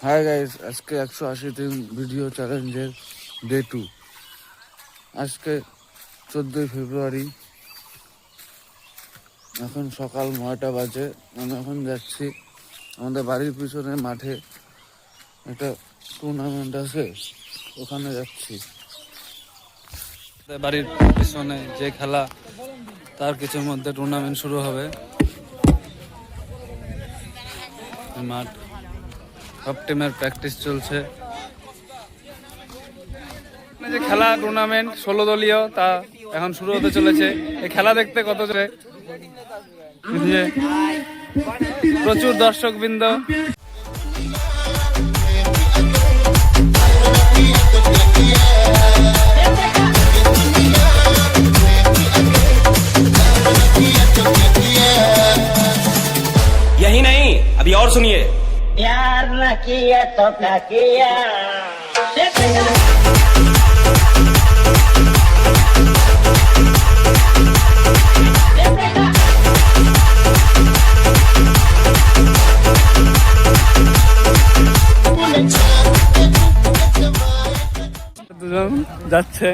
Hi guys, আজকে 180 video চ্যালেঞ্জের day 2। আজকে 14ই ফেব্রুয়ারি, এখন সকাল 9টা বাজে। আমি এখন যাচ্ছি আমাদের বাড়ির পিছনে মাঠে, একটা টুর্নামেন্ট আছে, ওখানে যাচ্ছি। বাড়ির পিছনে যে খেলা, তার কিছুর মধ্যে টুর্নামেন্ট শুরু হবে। মাঠ, সব টিমের প্র্যাকটিস চলছে। যে খেলা টুর্নামেন্ট 16 দলীয়, তা এখন শুরু হতে চলেছে। এই খেলা দেখতে কত প্রচুর দর্শক বৃন্দ। यही नहीं, अभी और सुनिए। प्यार न किया तो क्या किया। দুজন যাচ্ছে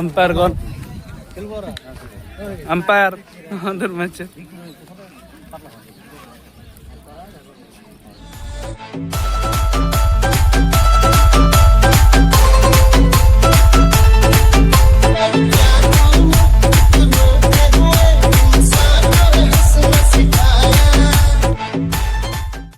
আম্পায়ারগণ, আম্পায়ার আমাদের ম্যাচে।